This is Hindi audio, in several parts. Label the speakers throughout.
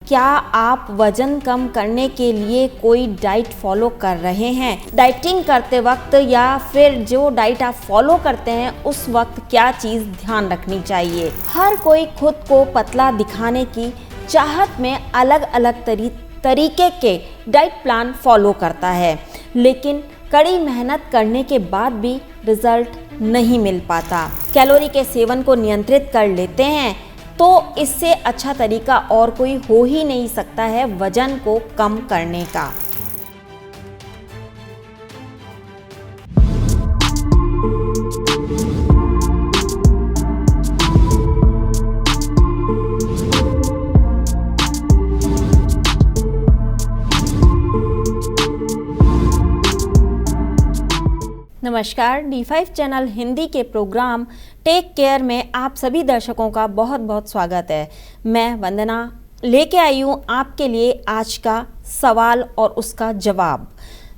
Speaker 1: क्या आप वजन कम करने के लिए कोई डाइट फॉलो कर रहे हैं? डाइटिंग करते वक्त या फिर जो डाइट आप फॉलो करते हैं उस वक्त क्या चीज़ ध्यान रखनी चाहिए? हर कोई खुद को पतला दिखाने की चाहत में अलग अलग तरीके के डाइट प्लान फॉलो करता है, लेकिन कड़ी मेहनत करने के बाद भी रिजल्ट नहीं मिल पाता। कैलोरी के सेवन को नियंत्रित कर लेते हैं तो इससे अच्छा तरीका और कोई हो ही नहीं सकता है वजन को कम करने का। नमस्कार, D5 चैनल हिंदी के प्रोग्राम टेक केयर में आप सभी दर्शकों का बहुत बहुत स्वागत है। मैं वंदना लेके आई हूँ आपके लिए आज का सवाल और उसका जवाब।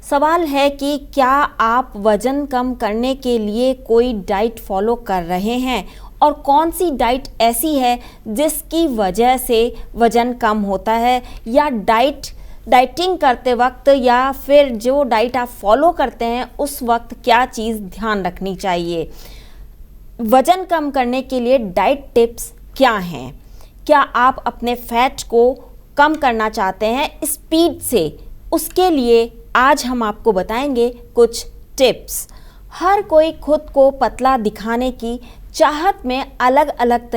Speaker 1: सवाल है कि क्या आप वज़न कम करने के लिए कोई डाइट फॉलो कर रहे हैं और कौन सी डाइट ऐसी है जिसकी वजह से वज़न कम होता है, या डाइटिंग करते वक्त या फिर जो डाइट आप फॉलो करते हैं उस वक्त क्या चीज़ ध्यान रखनी चाहिए? वज़न कम करने के लिए डाइट टिप्स क्या हैं? क्या आप अपने फैट को कम करना चाहते हैं स्पीड से? उसके लिए आज हम आपको बताएंगे कुछ टिप्स। हर कोई खुद को पतला दिखाने की चाहत में अलग अलग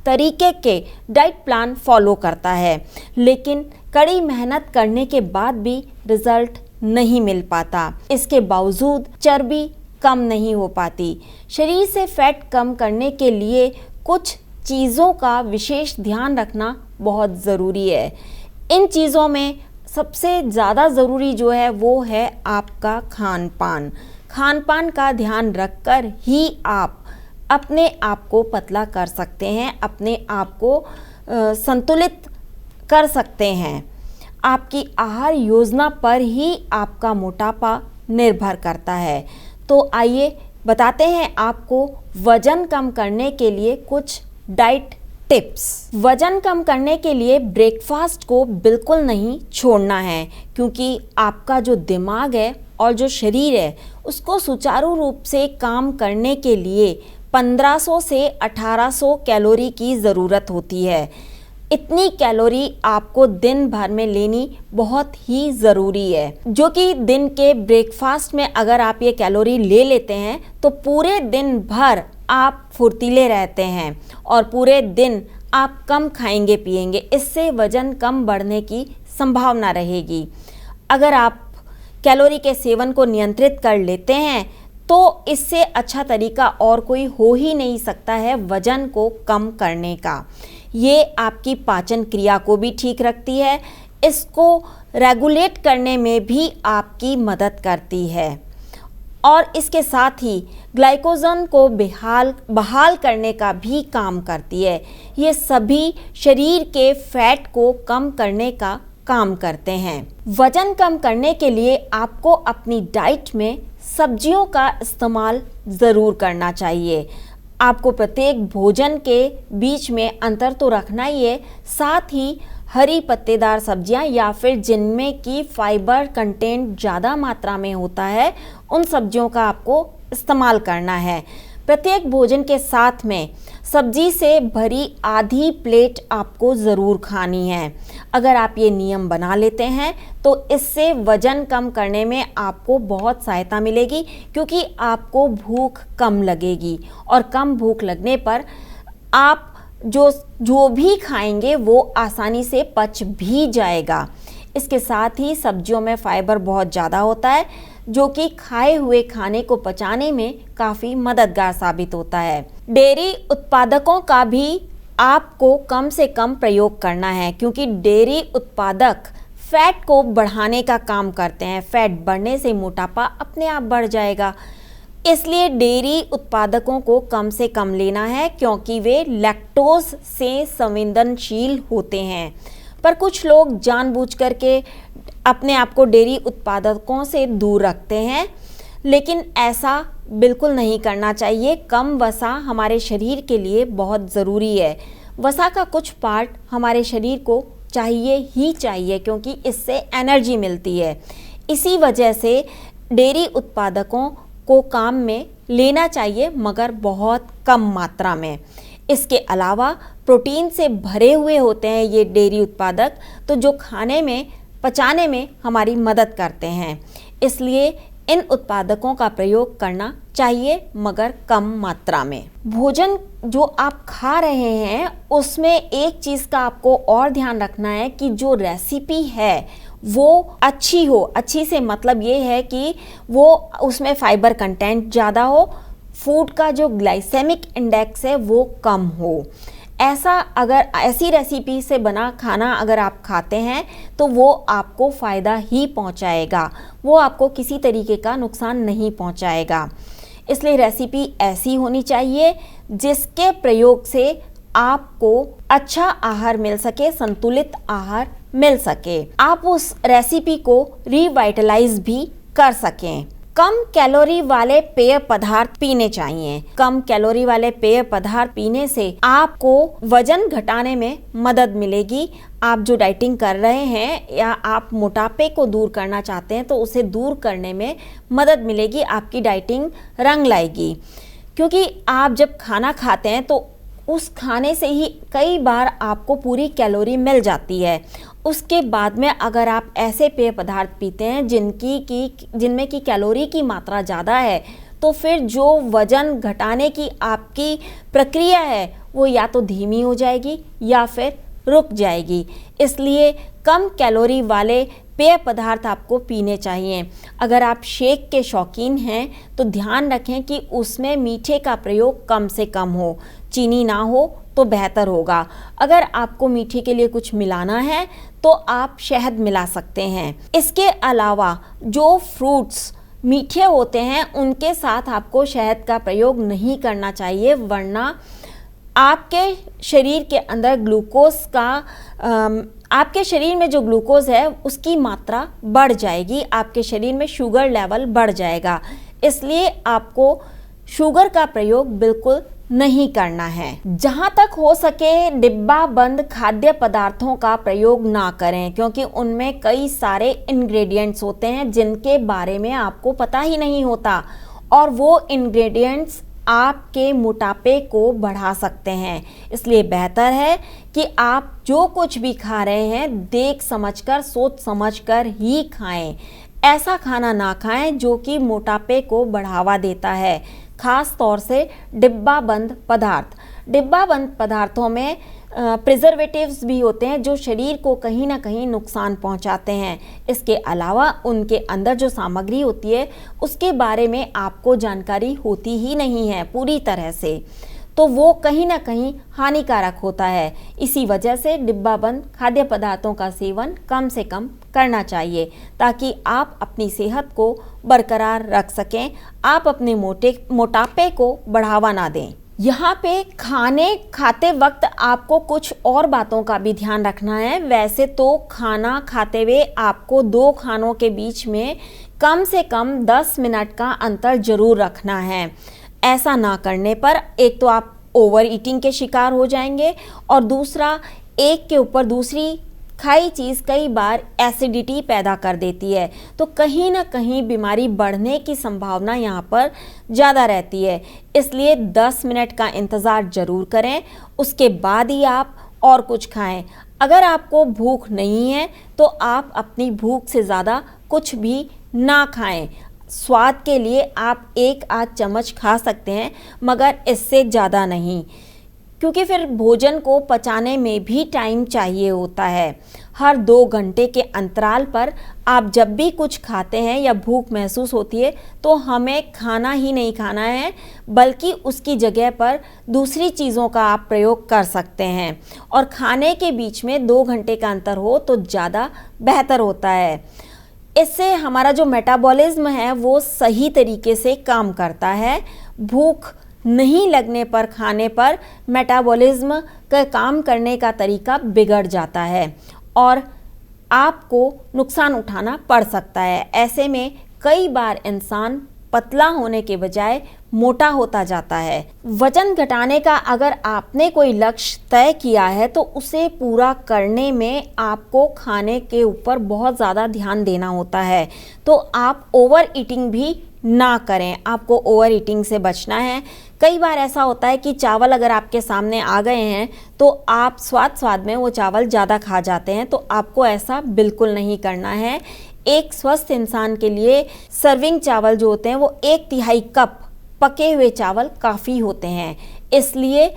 Speaker 1: तरीके के डाइट प्लान फॉलो करता है, लेकिन कड़ी मेहनत करने के बाद भी रिजल्ट नहीं मिल पाता। इसके बावजूद चर्बी कम नहीं हो पाती। शरीर से फैट कम करने के लिए कुछ चीज़ों का विशेष ध्यान रखना बहुत ज़रूरी है। इन चीज़ों में सबसे ज़्यादा ज़रूरी जो है वो है आपका खान पान। खान पान का ध्यान रखकर ही आप अपने आप को पतला कर सकते हैं, अपने आप को संतुलित कर सकते हैं। आपकी आहार योजना पर ही आपका मोटापा निर्भर करता है। तो आइए बताते हैं आपको वज़न कम करने के लिए कुछ डाइट टिप्स। वज़न कम करने के लिए ब्रेकफास्ट को बिल्कुल नहीं छोड़ना है, क्योंकि आपका जो दिमाग है और जो शरीर है उसको सुचारू रूप से काम करने के लिए 1500 से 1800 कैलोरी की ज़रूरत होती है। इतनी कैलोरी आपको दिन भर में लेनी बहुत ही ज़रूरी है, जो कि दिन के ब्रेकफास्ट में अगर आप ये कैलोरी ले लेते हैं तो पूरे दिन भर आप फुर्तीले रहते हैं और पूरे दिन आप कम खाएंगे पिएंगे। इससे वज़न कम बढ़ने की संभावना रहेगी। अगर आप कैलोरी के सेवन को नियंत्रित कर लेते हैं तो इससे अच्छा तरीका और कोई हो ही नहीं सकता है वज़न को कम करने का। ये आपकी पाचन क्रिया को भी ठीक रखती है, इसको रेगुलेट करने में भी आपकी मदद करती है और इसके साथ ही ग्लाइकोजन को बहाल करने का भी काम करती है। ये सभी शरीर के फैट को कम करने का काम करते हैं। वज़न कम करने के लिए आपको अपनी डाइट में सब्जियों का इस्तेमाल ज़रूर करना चाहिए। आपको प्रत्येक भोजन के बीच में अंतर तो रखना ही है, साथ ही हरी पत्तेदार सब्जियां या फिर जिनमें की फाइबर कंटेंट ज़्यादा मात्रा में होता है उन सब्जियों का आपको इस्तेमाल करना है। प्रत्येक भोजन के साथ में सब्जी से भरी आधी प्लेट आपको ज़रूर खानी है। अगर आप ये नियम बना लेते हैं तो इससे वज़न कम करने में आपको बहुत सहायता मिलेगी, क्योंकि आपको भूख कम लगेगी और कम भूख लगने पर आप जो भी खाएंगे वो आसानी से पच भी जाएगा। इसके साथ ही सब्जियों में फाइबर बहुत ज़्यादा होता है, जो कि खाए हुए खाने को पचाने में काफ़ी मददगार साबित होता है। डेयरी उत्पादकों का भी आपको कम से कम प्रयोग करना है, क्योंकि डेयरी उत्पादक फैट को बढ़ाने का काम करते हैं। फैट बढ़ने से मोटापा अपने आप बढ़ जाएगा, इसलिए डेयरी उत्पादकों को कम से कम लेना है, क्योंकि वे लैक्टोज से संवेदनशील होते हैं। पर कुछ लोग जानबूझकर के अपने आप को डेयरी उत्पादकों से दूर रखते हैं, लेकिन ऐसा बिल्कुल नहीं करना चाहिए। कम वसा हमारे शरीर के लिए बहुत ज़रूरी है। वसा का कुछ पार्ट हमारे शरीर को चाहिए ही चाहिए, क्योंकि इससे एनर्जी मिलती है। इसी वजह से डेयरी उत्पादकों को काम में लेना चाहिए, मगर बहुत कम मात्रा में। इसके अलावा प्रोटीन से भरे हुए होते हैं ये डेयरी उत्पादक, तो जो खाने में पचाने में हमारी मदद करते हैं। इसलिए इन उत्पादकों का प्रयोग करना चाहिए, मगर कम मात्रा में। भोजन जो आप खा रहे हैं उसमें एक चीज़ का आपको और ध्यान रखना है कि जो रेसिपी है वो अच्छी हो। अच्छी से मतलब ये है कि वो उसमें फाइबर कंटेंट ज़्यादा हो, फूड का जो ग्लाइसेमिक इंडेक्स है वो कम हो। ऐसी रेसिपी से बना खाना अगर आप खाते हैं तो वो आपको फ़ायदा ही पहुंचाएगा, वो आपको किसी तरीके का नुकसान नहीं पहुंचाएगा। इसलिए रेसिपी ऐसी होनी चाहिए जिसके प्रयोग से आपको अच्छा आहार मिल सके, संतुलित आहार मिल सके, आप उस रेसिपी को रिवाइटलाइज भी कर सकें। कम कैलोरी वाले पेय पदार्थ पीने चाहिए। कम कैलोरी वाले पेय पदार्थ पीने से आपको वजन घटाने में मदद मिलेगी। आप जो डाइटिंग कर रहे हैं या आप मोटापे को दूर करना चाहते हैं तो उसे दूर करने में मदद मिलेगी, आपकी डाइटिंग रंग लाएगी। क्योंकि आप जब खाना खाते हैं तो उस खाने से ही कई बार आपको पूरी कैलोरी मिल जाती है। उसके बाद में अगर आप ऐसे पेय पदार्थ पीते हैं जिनमें की कैलोरी की मात्रा ज़्यादा है, तो फिर जो वज़न घटाने की आपकी प्रक्रिया है वो या तो धीमी हो जाएगी या फिर रुक जाएगी। इसलिए कम कैलोरी वाले पेय पदार्थ आपको पीने चाहिए। अगर आप शेक के शौकीन हैं तो ध्यान रखें कि उसमें मीठे का प्रयोग कम से कम हो, चीनी ना हो तो बेहतर होगा। अगर आपको मीठे के लिए कुछ मिलाना है तो आप शहद मिला सकते हैं। इसके अलावा जो फ्रूट्स मीठे होते हैं उनके साथ आपको शहद का प्रयोग नहीं करना चाहिए, वरना आपके शरीर के अंदर आपके शरीर में जो ग्लूकोज है उसकी मात्रा बढ़ जाएगी, आपके शरीर में शुगर लेवल बढ़ जाएगा। इसलिए आपको शुगर का प्रयोग बिल्कुल नहीं करना है। जहाँ तक हो सके डिब्बा बंद खाद्य पदार्थों का प्रयोग ना करें, क्योंकि उनमें कई सारे इंग्रेडिएंट्स होते हैं जिनके बारे में आपको पता ही नहीं होता, और वो इंग्रेडिएंट्स आपके मोटापे को बढ़ा सकते हैं। इसलिए बेहतर है कि आप जो कुछ भी खा रहे हैं देख समझकर, सोच समझकर ही खाएं। ऐसा खाना ना खाएं जो कि मोटापे को बढ़ावा देता है, खास तौर से डिब्बा बंद पदार्थ। डिब्बा बंद पदार्थों में प्रिजर्वेटिव्स भी होते हैं जो शरीर को कहीं ना कहीं नुकसान पहुंचाते हैं। इसके अलावा उनके अंदर जो सामग्री होती है उसके बारे में आपको जानकारी होती ही नहीं है पूरी तरह से, तो वो कहीं ना कहीं हानिकारक होता है। इसी वजह से डिब्बा बंद खाद्य पदार्थों का सेवन कम से कम करना चाहिए, ताकि आप अपनी सेहत को बरकरार रख सकें, आप अपने मोटापे को बढ़ावा ना दें। यहाँ पे खाते वक्त आपको कुछ और बातों का भी ध्यान रखना है। वैसे तो खाना खाते हुए आपको दो खानों के बीच में कम से कम 10 मिनट का अंतर जरूर रखना है। ऐसा ना करने पर एक तो आप ओवर ईटिंग के शिकार हो जाएंगे, और दूसरा एक के ऊपर दूसरी खाई चीज़ कई बार एसिडिटी पैदा कर देती है, तो कहीं ना कहीं बीमारी बढ़ने की संभावना यहाँ पर ज़्यादा रहती है। इसलिए 10 मिनट का इंतज़ार ज़रूर करें, उसके बाद ही आप और कुछ खाएं। अगर आपको भूख नहीं है तो आप अपनी भूख से ज़्यादा कुछ भी ना खाएं। स्वाद के लिए आप 1 आध चम्मच खा सकते हैं, मगर इससे ज़्यादा नहीं, क्योंकि फिर भोजन को पचाने में भी टाइम चाहिए होता है। हर 2 घंटे के अंतराल पर आप जब भी कुछ खाते हैं या भूख महसूस होती है तो हमें खाना ही नहीं खाना है, बल्कि उसकी जगह पर दूसरी चीज़ों का आप प्रयोग कर सकते हैं। और खाने के बीच में 2 घंटे का अंतर हो तो ज़्यादा बेहतर होता है। इससे हमारा जो मेटाबॉलिज्म है वो सही तरीके से काम करता है। भूख नहीं लगने पर खाने पर मेटाबॉलिज्म का काम करने का तरीका बिगड़ जाता है और आपको नुकसान उठाना पड़ सकता है। ऐसे में कई बार इंसान पतला होने के बजाय मोटा होता जाता है। वजन घटाने का अगर आपने कोई लक्ष्य तय किया है तो उसे पूरा करने में आपको खाने के ऊपर बहुत ज़्यादा ध्यान देना होता है। तो आप ओवर ईटिंग भी ना करें, आपको ओवर ईटिंग से बचना है। कई बार ऐसा होता है कि चावल अगर आपके सामने आ गए हैं तो आप स्वाद में वो चावल ज़्यादा खा जाते हैं, तो आपको ऐसा बिल्कुल नहीं करना है। एक स्वस्थ इंसान के लिए सर्विंग चावल जो होते हैं वो 1/3 कप पके हुए चावल काफ़ी होते हैं। इसलिए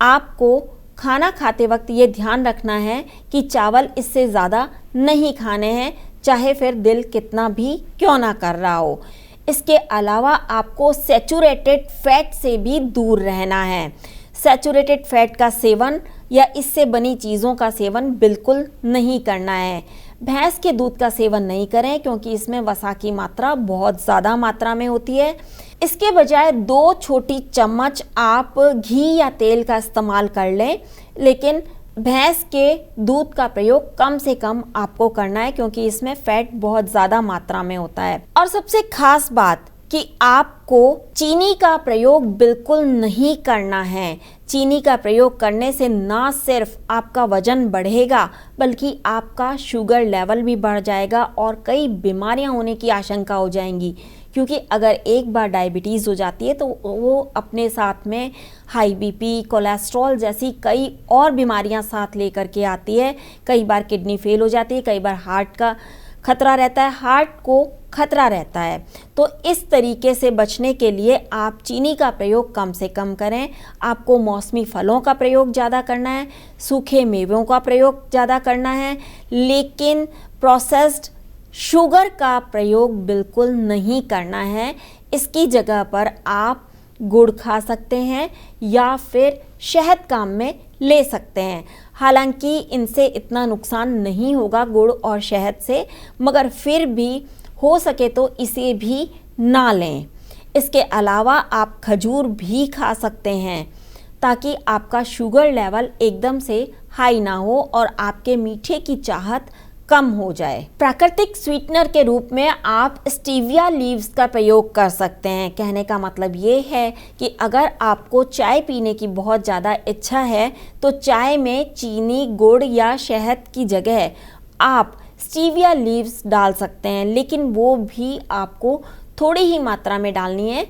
Speaker 1: आपको खाना खाते वक्त ये ध्यान रखना है कि चावल इससे ज़्यादा नहीं खाने हैं, चाहे फिर दिल कितना भी क्यों ना कर रहा हो। इसके अलावा आपको सैचुरेटेड फैट से भी दूर रहना है। सैचुरेटेड फैट का सेवन या इससे बनी चीज़ों का सेवन बिल्कुल नहीं करना है। भैंस के दूध का सेवन नहीं करें क्योंकि इसमें वसा की मात्रा बहुत ज़्यादा मात्रा में होती है। इसके बजाय 2 छोटी चम्मच आप घी या तेल का इस्तेमाल कर लें, लेकिन भैंस के दूध का प्रयोग कम से कम आपको करना है क्योंकि इसमें फैट बहुत ज़्यादा मात्रा में होता है। और सबसे खास बात कि आपको चीनी का प्रयोग बिल्कुल नहीं करना है। चीनी का प्रयोग करने से ना सिर्फ आपका वजन बढ़ेगा बल्कि आपका शुगर लेवल भी बढ़ जाएगा और कई बीमारियां होने की आशंका हो जाएंगी, क्योंकि अगर एक बार डायबिटीज़ हो जाती है तो वो अपने साथ में हाई बीपी, कोलेस्ट्रॉल जैसी कई और बीमारियां साथ लेकर के आती है। कई बार किडनी फेल हो जाती है, कई बार हार्ट का खतरा रहता है, हार्ट को खतरा रहता है। तो इस तरीके से बचने के लिए आप चीनी का प्रयोग कम से कम करें। आपको मौसमी फलों का प्रयोग ज़्यादा करना है, सूखे मेवों का प्रयोग ज़्यादा करना है, लेकिन प्रोसेस्ड शुगर का प्रयोग बिल्कुल नहीं करना है। इसकी जगह पर आप गुड़ खा सकते हैं या फिर शहद काम में ले सकते हैं। हालांकि इनसे इतना नुकसान नहीं होगा गुड़ और शहद से, मगर फिर भी हो सके तो इसे भी ना लें। इसके अलावा आप खजूर भी खा सकते हैं ताकि आपका शुगर लेवल एकदम से हाई ना हो और आपके मीठे की चाहत कम हो जाए। प्राकृतिक स्वीटनर के रूप में आप स्टीविया लीव्स का प्रयोग कर सकते हैं। कहने का मतलब ये है कि अगर आपको चाय पीने की बहुत ज़्यादा इच्छा है तो चाय में चीनी, गुड़ या शहद की जगह आप स्टीविया लीव्स डाल सकते हैं, लेकिन वो भी आपको थोड़ी ही मात्रा में डालनी है।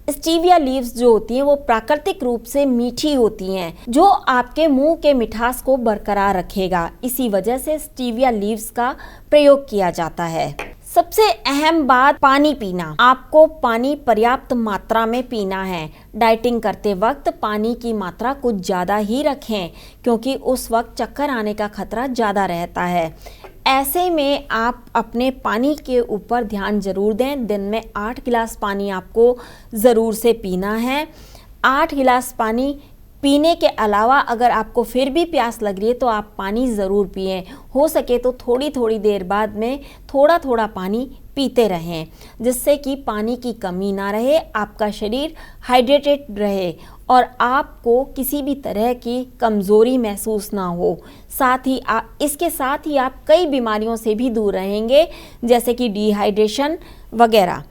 Speaker 1: स्टीविया लीव्स जो होती हैं वो प्राकृतिक रूप से मीठी होती हैं, जो आपके मुंह के मिठास को बरकरार रखेगा। इसी वजह से स्टीविया लीव्स का प्रयोग किया जाता है। सबसे अहम बात, पानी पीना। आपको पानी पर्याप्त मात्रा में पीना है। डाइटिंग करते वक्त पानी की मात्रा कुछ ज़्यादा ही रखें क्योंकि उस वक्त चक्कर आने का खतरा ज़्यादा रहता है। ऐसे में आप अपने पानी के ऊपर ध्यान ज़रूर दें। दिन में 8 गिलास पानी आपको ज़रूर से पीना है। 8 गिलास पानी पीने के अलावा अगर आपको फिर भी प्यास लग रही है तो आप पानी ज़रूर पिएं। हो सके तो थोड़ी थोड़ी देर बाद में थोड़ा थोड़ा पानी पीते रहें, जिससे कि पानी की कमी ना रहे, आपका शरीर हाइड्रेटेड रहे और आपको किसी भी तरह की कमज़ोरी महसूस ना हो। साथ ही इसके साथ ही आप कई बीमारियों से भी दूर रहेंगे, जैसे कि डिहाइड्रेशन वगैरह।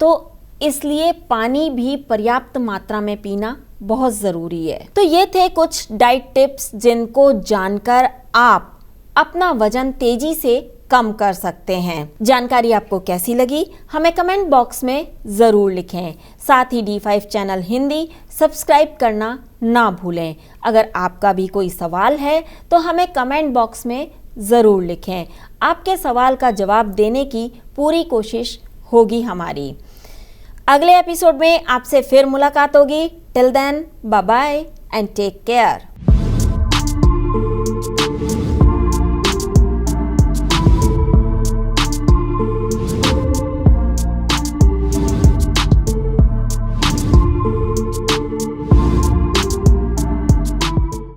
Speaker 1: तो इसलिए पानी भी पर्याप्त मात्रा में पीना बहुत ज़रूरी है। तो ये थे कुछ डाइट टिप्स जिनको जानकर आप अपना वजन तेजी से कम कर सकते हैं। जानकारी आपको कैसी लगी हमें कमेंट बॉक्स में ज़रूर लिखें। साथ ही D5 चैनल हिंदी सब्सक्राइब करना ना भूलें। अगर आपका भी कोई सवाल है तो हमें कमेंट बॉक्स में ज़रूर लिखें। आपके सवाल का जवाब देने की पूरी कोशिश होगी हमारी। अगले एपिसोड में आपसे फिर मुलाकात होगी। Till then, bye bye and take care.